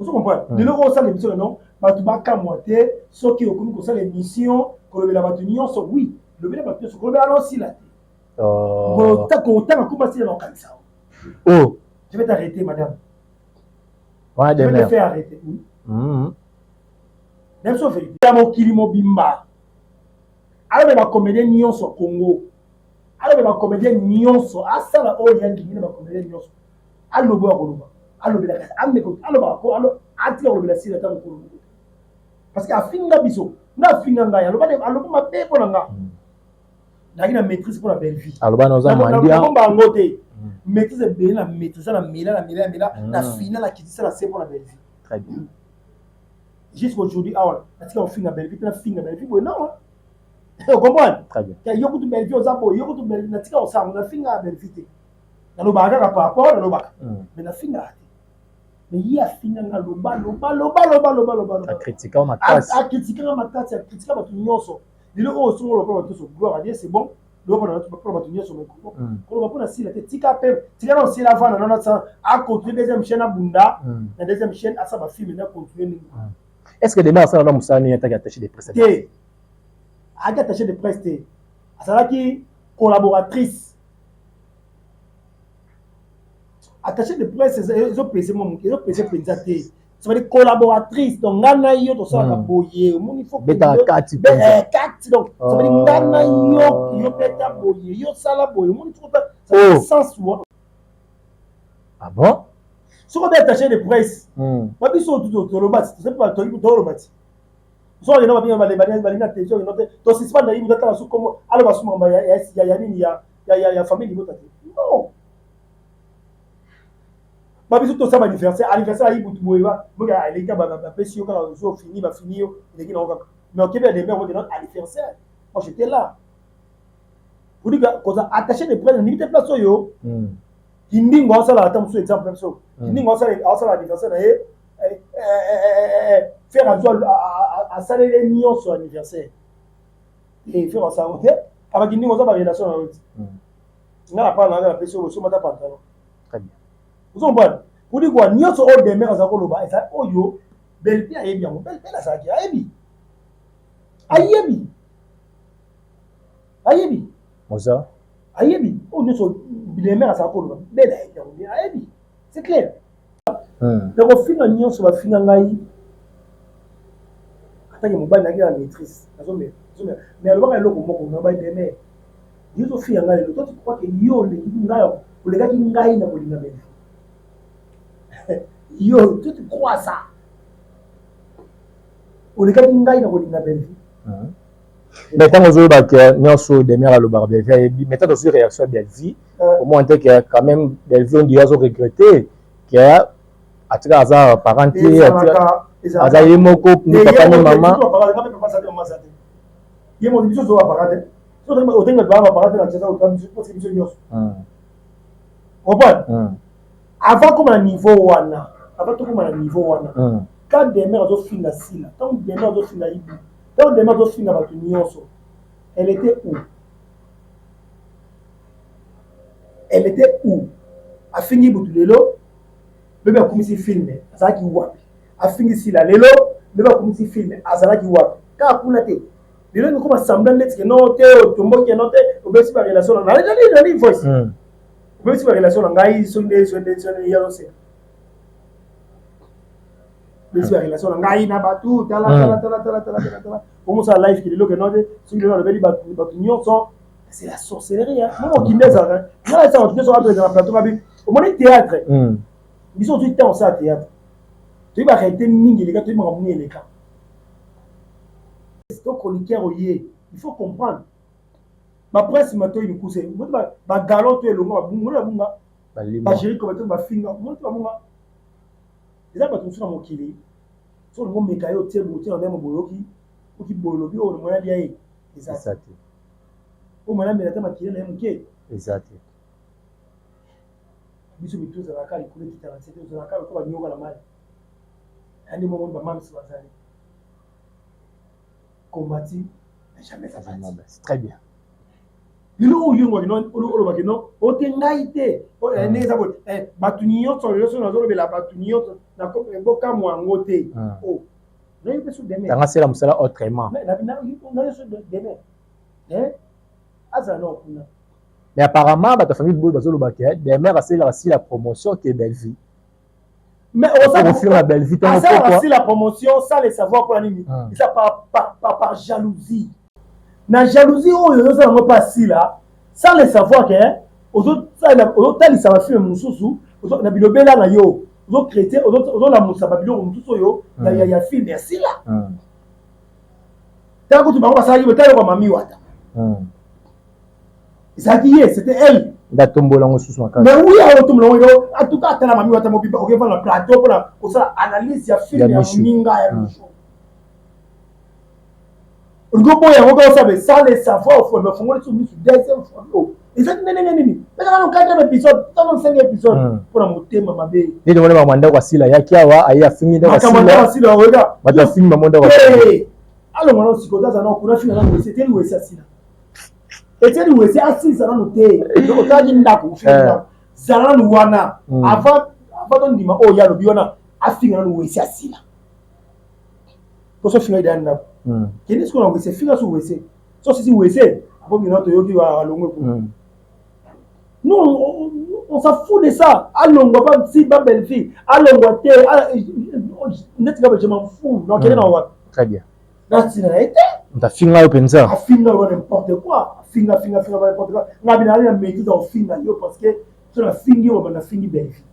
Vous comprenez? De l'euro, ça l'émission, non? Batubaka moitié, ceux qui ont connu ça l'émission, que le Labatunion sont oui. Le Labatunion sont le alors si là. Oh. T'as commencé dans le ça. Oh. Je vais t'arrêter, madame. Ouais, je vais te faire arrêter. Oui. Même sauf que mon Kilimo Bimba. Alors, ma comédien Nyonso au Congo. Alors, ma comédien Nyonso. Ah, ça là, oh, il y a une comédien Nyonso. Alors, parce que afinga biso na finga ngaya aloba mabe pour nga na maîtrise pour la belle vie aloba noza mandia na ngote maîtrise bien la maîtrise la mila na finale la kitisa la c'est pour la belle vie. Très bien. Jusqu'aujourd'hui parce qu'on finga belle vie na finga belle vie non vous comprenez? Très bien. Il y a beaucoup de belle vie aux abos, il y a beaucoup de belle vie na tika osam na finga belle vie. nalobaka kaka par rapport nalobaka mais nafinga mais il y a finga loba critiquer makasi critiquer makasi critiquer bato nyonso lelo o songo lo pour bato gloire à Dieu c'est bon lo pour bato nyonso mais ko ba pona sila te tika pe tika na sila vana na ça a continuer deuxième chaîne à bunda la deuxième chaîne à ça ba film na continuer est-ce que demain ça na musani attaque attaché de presse attaché de presse te ça qui collaboratrice attaché de presse ils ont pesé pensaté ça veut dire collaboratrice donc ngana yo to ça boyer mon il faut beta kati donc ça veut dire ngana yo beta boyer yo sala boyer mon il faut pas ça sens soit ah bon ce qu'on est attaché de presse pas biso tout le bâti c'est pas tout le bâti so il no ba bien balina tension no to si pas na yibu ta so comme ala ba suma ya nini ya famille botati non ba biso to ça anniversaire à yibu tu boyeba moga eleka ba pesio ka zo fini ba fini yo eleki na oka mais au Québec des mères de notre anniversaire moi j'étais là pour dire que quand attaché de presse ni te place yo kindingo ça la attendre sur exemple so kindingo ça l'anniversaire faire à saler millions sur anniversaire et faire ça ok avec une autre relation na autre na pas na la personne so mata pantalon très bien vous comprenez pour dire quoi nyonso o de mère za ko loba et ça oyo belle bien bien belle ça qui ayebi moza ayebi o nyonso les mères za ko loba belle bien ayebi c'est clair donc au final nyonso ba finga ngai atake mobali na la maîtrise mais alors ba eloko moko na ba deme yo to finga ngai to tu crois que yo le ngai o le gaki ngai na bolinga belle yo tu crois ça o le gaki ngai na bolinga belle mais tant que ba que nyonso de mère le barbe mais tant aussi réaction Belvi au moins que quand même Belvi on dit azo regretter que atika aza parenté aza yemoko ni papa ni maman yemo biso zo parenté so donc o tenga ba parenté na tsa o tam parce que biso nyos avant comme un niveau wana avant tout comme un niveau wana quand des mères zo finga sila quand des mères zo finga ibi quand des mères zo finga ba nyonso elle était où a fini butulelo bébé akomisi filme azalaki wapi afingisila lelo bébé akomisi filme azalaki wapi kaka kuna te lelo ni koma semblant neti ke no te otomboki no te obesi ba relation na nali voice obesi ba relation na ngai sonde ya se obesi ba relation na ngai na batu tala comme ça live ki lelo ke no te sonde na beli batu nyonso c'est la sorcellerie hein moi qui n'est ça na ça on te so après dans la plateau babi au moins théâtre ils ont du temps ça théâtre tu vas arrêter mingi les gars tu vas ramener les cas c'est donc chroniqueur il faut comprendre ma presse mato il cousse ba galon tu es longo ba bunga ba chéri comme tu ba finga moi tu ba bunga les gens ba tout sur mon kili sur le monde mekayo tie boté on même boyoki ou qui boyolo bi on moya dia exact o mala mela ta makile na mke exact biso bitu za kali kule kitaransete za kali kwa nyoka la mali yani mo ba mama sibazali combattu jamais ça va c'est très bien lilo yungo non olo bakino o tengaite o ne za bo batunyo so yo so na zo bela batunyo na ko boka mwango te o no yo pesu deme tanga sela musala autrement na yo so deme asa no kuna. Mais apparemment, ta famille de Boul des mères assez la promotion qui est Belvi. Mais on fait la Belvi. Ça la promotion, ça les savoir pour l'année. Ça par jalousie. La jalousie, ça ne pas si là. Ça les savoir que aux autres, ça va faire mon sous-sous. Aux autres, la na yo. Aux autres chrétiens, aux autres la moussa babilo, mon tout yo. Il y a film merci là. Tant que tu m'as passé, tu as mamie wata. Ça qui est, c'était elle. Mais oui, en tout cas, la mamie wata mobiba, ok, la plateau pour ça analyse il y a film ya minga ya micho. Le groupe ya ngoko ça les savoir au fond, mais faut sur deuxième fois. ça qui nini mais dans 4 épisodes dans 5 épisodes pour la monter mama be et de mon mandat kwa sila yaki awa aya fini da sila regarde bata fini mandat kwa alors maintenant si koda ça non kuna fini na c'était lui ça sila et c'est lui c'est assis ça non té donc otaji ndako fini zala no wana avant ton dima o ya lobi wana afinga no wesi asila pour ça finga da ndako kini ce qu'on a wesi finga so wesi so si wesi après minuto yoki wa longo nous on s'en fout de ça allons on va si ba belle fille allons on té net ga je m'en fous donc elle est wa très bien là si na été on t'a finga au pensa finga wa n'importe quoi finga wa n'importe quoi na bina na métier dans finga yo parce que sur la fingi on a fini belle fille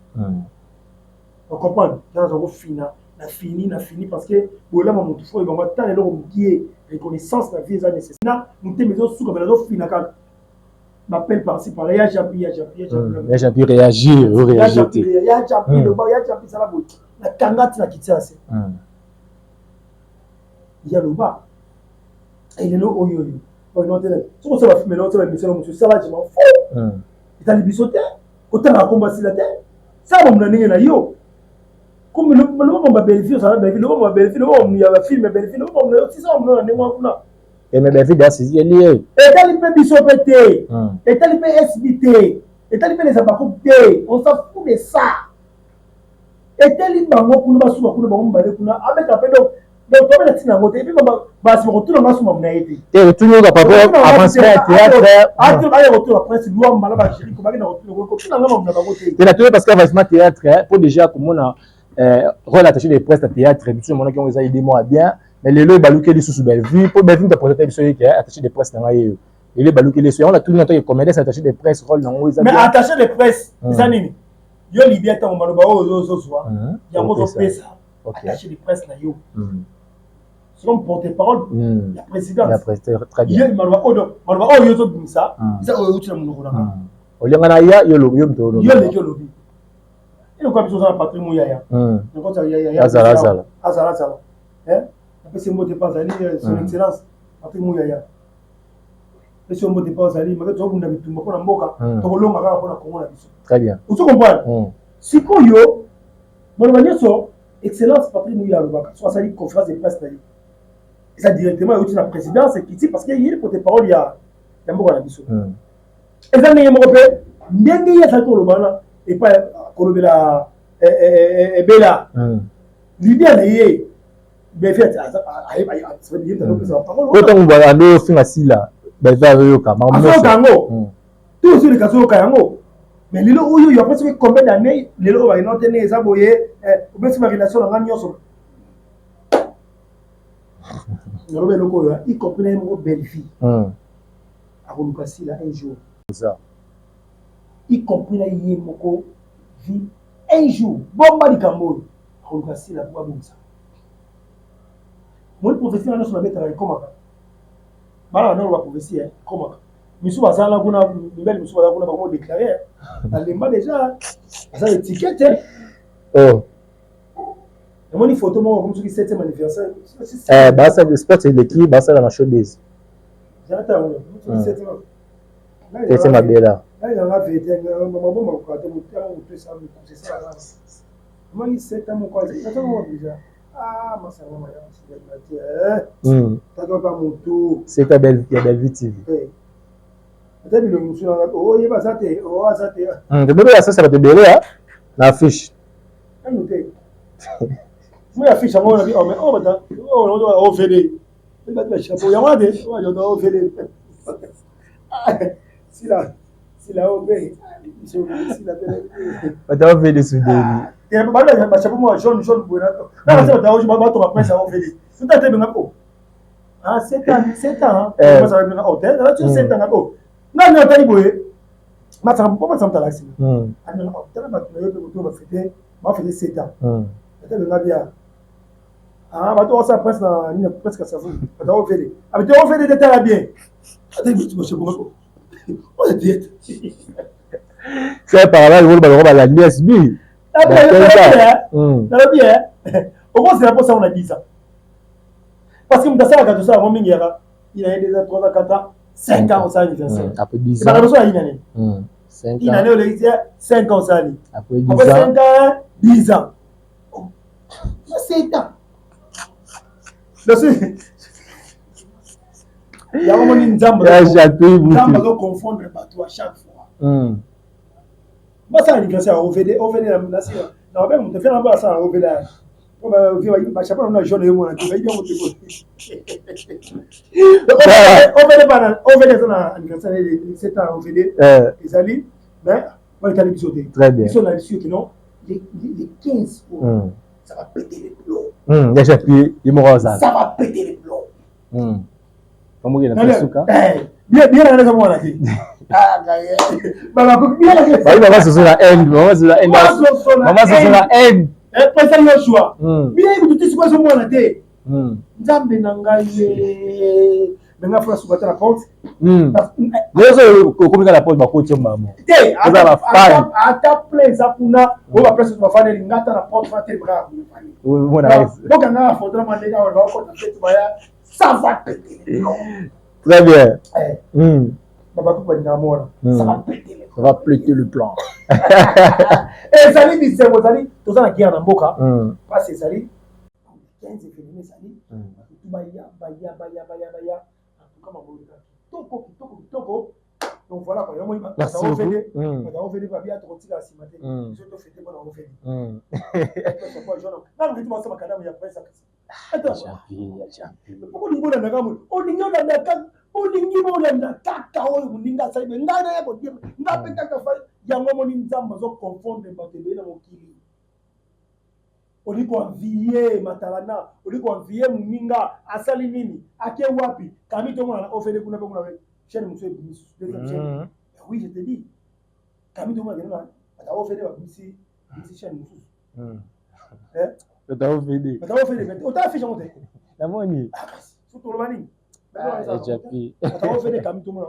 on comprend quand on finit na fini parce que pour là mon tout faut il va tant leur qui reconnaissance la vie est nécessaire nous te maison sous comme la fini quand m'appelle par-ci par là j'ai appuyé réagir ça la bout la kangati na kitsa c'est il y a le bas et le oyo non c'est ça va fumer non ça va mission monsieur ça va je m'en fous il t'a bisoté autant à combattre la terre ça va me donner na yo comme le moment ma belle-fille ça va belle-fille le moment ma belle-fille le moment il y a la fille ma belle-fille le moment si ça on me moi là et ma belle-fille là c'est lié et t'as les bisopété et t'as les SBT et t'as les abakopé on s'en fout de ça et t'as les bango kuna basuba kuna bango mbale kuna avec appel donc toi tu n'as voté et puis bah si retour dans ma na été et retour au papa avancement théâtre retour après c'est loi mala ba chéri ko na retour ko tuna ngama mna ba voté et la télé parce qu'avancement théâtre pour déjà comme on a rôle attaché des presses à théâtre et tout qui ont aidé moi bien mais les lois balouké les sous belle vie pour belle vie de protéger ceux qui attaché des presses dans et les balouké les on a tout le temps comédien attaché des presses rôle dans mais attaché des presses ça nini yo libéta on maloba ozo soir ya moto pesa attaché des presses na yo son porte-parole la présidente très bien yo maloba yo zo bimisa ça o uti na munoko na olenga na ya yo lobi yo mtolo yo le lobi il quoi besoin de patrimoine yaya donc ça yaya azala hein après c'est mot de pas ali son excellence patrimoine yaya et c'est mot de pas ali mais to bunda bitumba pona mboka to kolonga kaka pona kongo na biso très bien vous comprenez sikoyo mon so excellence patrimoine yaya lobaka soit ça dit conférence de presse tali ça directement au la présidence qui dit parce que il porte parole ya mboka na biso et ça n'est pas pe ndenge ya ça to lobana et pas kolobela bela l'idée est bien fait ça veut dire que ça parole autant on va aller finga sila ba va yo kama mo tout sur les cas yango mais lelo oyo il y a presque combien d'années lelo ba inote ne ça boye ou bien ma relation na ngani yoso ngorobe loko yo y compris mo belle fille a koluka sila un jour ça y compris na yé moko vie un jour bomba di kambo on va si la bois bon ça mon professeur na so na beta comme ça bala na ba professeur comme misu bazala kuna mbele misu bazala kuna ba mo déclarer alemba déjà ça l'étiquette oh et mon photo mo comme ce 7e anniversaire bah ça le sport c'est l'équipe bah ça la showbiz j'attends on 7e ma bella il y a la vérité maman m'a raconté mon temps où tout ça c'est ça moi il sait tellement quoi c'est ça moi déjà ah ma ça maman c'est pas mon tour c'est ta belle vie TV peut-être le monsieur oh il va ça te oh ça te de bébé ça va te bérer hein l'affiche moi affiche moi on dit oh mais oh madame oh fédé il va te chapeau il y a moi des oh fédé si la obé si la belle madame fait des soudés et bah chapeau moi jaune bonnet là ça va je vais après ça on fait tout à fait bien ko ah 7 ans moi ça va bien hôtel là tu 7 ans ko non tali boye ma ça pas ça la si ah non hôtel ba tu va fêter 7 ans peut-être bien bien ah bah toi ça presque na presque ça vous bah on fait ah mais on fait des détails bien attends tu me chapeau oh diète c'est par là le ballon la l'USB bien au moins c'est la on a dit ça parce que m'ta ça tout ça il y a déjà 3 à 4 ans 5 ans au anniversaire. Après 10 ans. ans. 5 ans. 5 ans au anniversaire. Après 10 ans. Après 5 ans, 10 ans. 7 ans. Il y a vraiment une jambe. Jambe doit confondre les bateaux à chaque fois. Moi, ça anniversaire, on fait des la nation. Non, même on te fait un peu ça, on fait la. On va chaque fois on a jaune et moi, tu vas y bien on te on fait des anniversaire, 7 ans, on fait des alliés, mais on est allé sauter. Très bien. Ils sont là dessus que non, les 15 ça va péter les plombs. Déjà puis il mourra ça. Ça va péter les plombs. Comment il a fait ça? Bien la raison moi là. Ah gaïa. Maman bien la raison. Maman c'est sur la haine, maman c'est la haine. Maman c'est sur la haine. Pas ça le choix. Bien vous tu sais moi là té. Nzambe nanga ye. Menga fera sur la porte. Mais ça comme la porte ba ko tie maman. Té, à ta place ça pour na, on va place ma famille ngata la porte va te bras. Oui, mon ami. Donc on a faudra demander on va encore fait ça va péter. Très bien. Ça va péter le plan. Ça va péter le plan. Et Zali dit c'est vous allez tous en guerre dans Boka. Pas c'est Zali. 15 février Zali. Tout baya. En tout cas ma toko. Donc voilà quoi. Yo moi merci beaucoup. On va faire pas bien trop tirer à cimater. Je te fêter bon on fait. C'est pas genre. Là on dit moi ça ma cadavre il y a pas ça. Attends. Pourquoi nous bonne ndaka mo? On ninyo ndaka. On ninyo bonne ndaka oyo muninga sai be ngana yako dia. Ngapeka ka fa yango moni nzamba zo confondre batebe na mokili. Oliko envier matalana, oliko envier muninga asali nini? Ake wapi? Kami to mona ofele kuna pe kuna chaîne monsieur deuxième chaîne. Oui, je te dis. Kami to mona na ata ofele ba bisi chaîne monsieur. Ata ofele. Ota affiche monte. La moni. Surtout le mani. Déjà puis. Ata ofele kami to mona.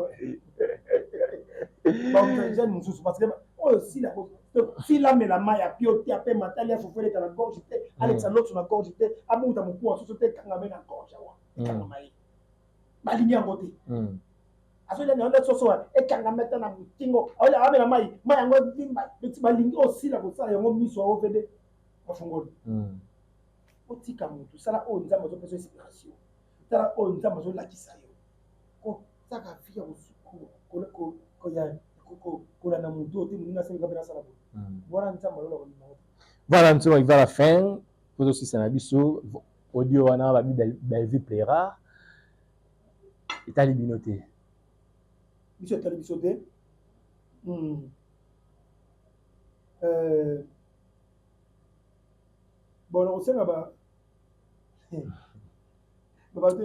Ba chaîne monsieur parce que oh si la si la mais la maille a pioté a pe matali a fofele dans la gorge Alexandre sur la gorge amuta mukuu a sosote kanga mena gorge wa. Kanga mai. Ba ligne en côté. Asoya ni onda soso e kanga meta na mutingo. Ola amela mai yango limba beti balingi osila kosala yango miso a ofede afungoli. Otika mutu sala o nzamba zo pesa inspiration. Sala o nzamba zo lakisa yo. Ko saka fia usuku ko ya ko na mutu te muninga senga bena sala. Voilà nzamba lo ko. Voilà, nous arrivons à la fin. Pour aussi ça biso audio wana ba vie plaira. Et ta libinoté. Monsieur Talibisoté. Bon, on sait là-bas. Il faut pas tout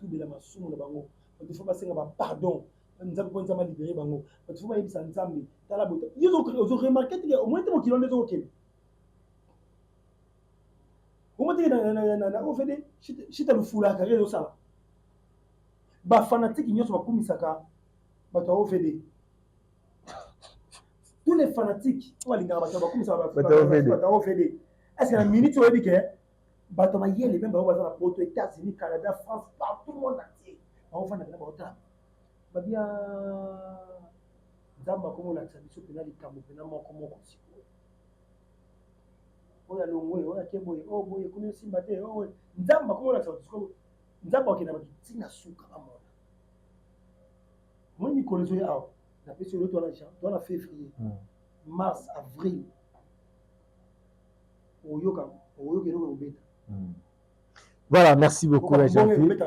de la massue de bango. Il faut pas se pardon. Nous avons besoin de libérer bango. Il faut pas y aller sans la beauté. Ils ont remarqué que au moins ils ont des ok. Au moins on fait des si tu le fous là carré ça. Ba fanatique ils sont comme ça ba to fait des tous les fanatiques on va les gars ba comme ça ba fait des est-ce que la minute tu veux dire que bato mayele même ba za na États-Unis, Canada, France, partout le monde entier. On va na ba babia nzamba komo la tsabiso pena likambo pena moko moko siko. Oya longwe oya keboye o boye kuno simba te o nzamba komo la tsabiso nzamba okena ba tinga suka amona. Moi ni kolezo ya awa na pesi le toi la février, mars, avril. Oyoka kero obeta. Voilà, merci beaucoup la jeune fille.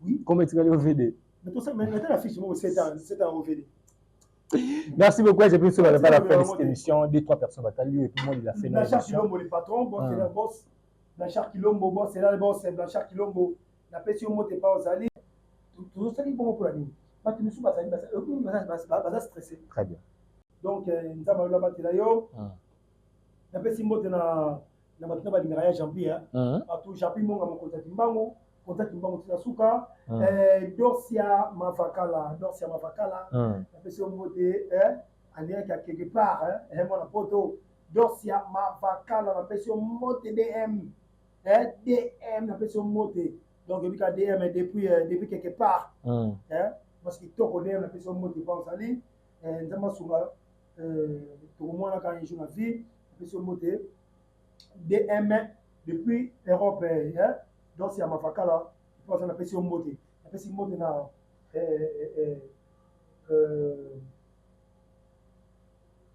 Oui, comment tu vas le OVD? Merci beaucoup, j'ai pris sur la fin de cette émission. 2-3 personnes bataillent et tout le monde il a fait. Blanchard Kilombo, le patron, boss, c'est le boss. Blanchard Kilombo, boss, c'est là le boss, c'est Blanchard Kilombo. La pression monte pas aux allées. Tout ça, c'est bon pour la ligne. Pas que nous sommes pas stressés. Très bien. Donc, nous avons la bataille là-haut. La pesi mbote na batina balingaka ya jambi bato jambi monga mokonzaki mbango tina suka dorsia mavakala la pesi mbote en direct à quelque part, hein, mon poto, Dorsia, Mavakala, la personne mote DM, DM, la personne mote. Donc, il y a DM depuis quelque part, hein, parce qu'il toque DM, la personne mote, pas en saline, et dans ma souma, tout le monde a quand il joue la vie, la personne mote, DM depuis l'Europe, hein, Dorsia, Mavakala, je pense à la personne mote. La personne mote,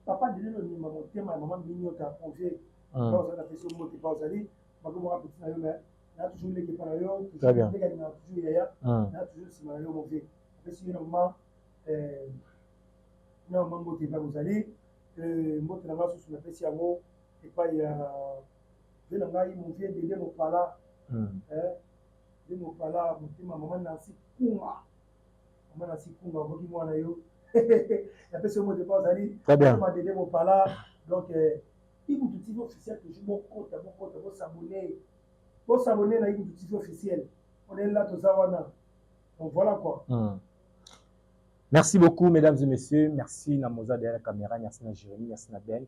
papa de l'île ni maman tema maman mignota on fait quand ça fait ce mot qui pas allé ma comme moi petit na yo mais na toujours les qui par yo toujours les gars na toujours ya na toujours si ma yo mon fait parce que normalement non mambo te va vous aller mot na nga sur la pesi yango et pas il y a de la ngai mon fait de mon pala de mon pala mon tema maman na si kunga maman na si kunga boki mwana yo la personne mot de pas aller très bien donc il vous dit officiel toujours mon compte pour s'abonner là il vous dit officiel on est là tous awana donc voilà quoi. Merci beaucoup mesdames et messieurs, merci Namoza derrière la caméra, merci na Jérémy, merci na Ben.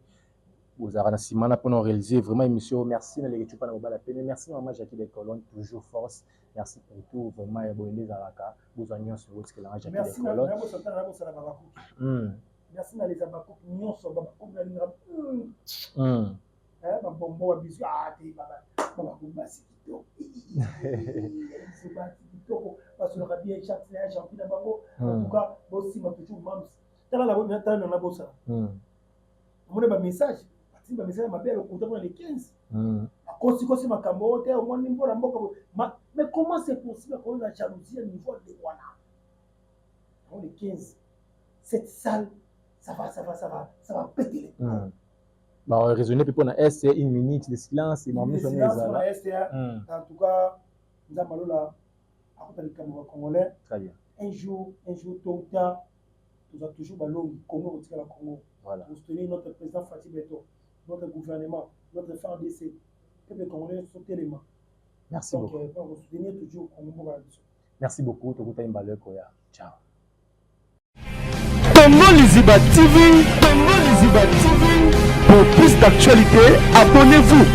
Vous avez Simana pour nous réaliser vraiment émission, merci na les pas na la peine, merci maman Jackie des colonnes toujours force. Merci pour tout, vraiment, et bon, les Araka, vous en avez sur votre scène. Merci, merci, les Abakou, nous sommes Babakou, Babombo, Abisu, Babakou, Basikito, parce que le rabbi est chaque fois, j'en d'abord, en tout cas, aussi, ma toujours, maman, t'as la bonne temps, on a beau ça. On a un message, un message, ma belle, au compte pour les 15. Conséquence ma camote au moins niveau la mboka mais comment c'est possible qu'on a jalousie à niveau de Wana on est 15 cette salle ça va péter les plombs bah on raisonner pour na S une minute de silence et maman sonner ça en tout cas nous avons là à côté du Cameroun congolais très bien un jour tôt tard nous avons toujours ballon Congo au la Congo voilà pour soutenir notre président Fatih Beto notre gouvernement notre FARDC. Merci beaucoup. Merci beaucoup. Ciao. Congo Liziba TV, pour plus d'actualités, abonnez-vous.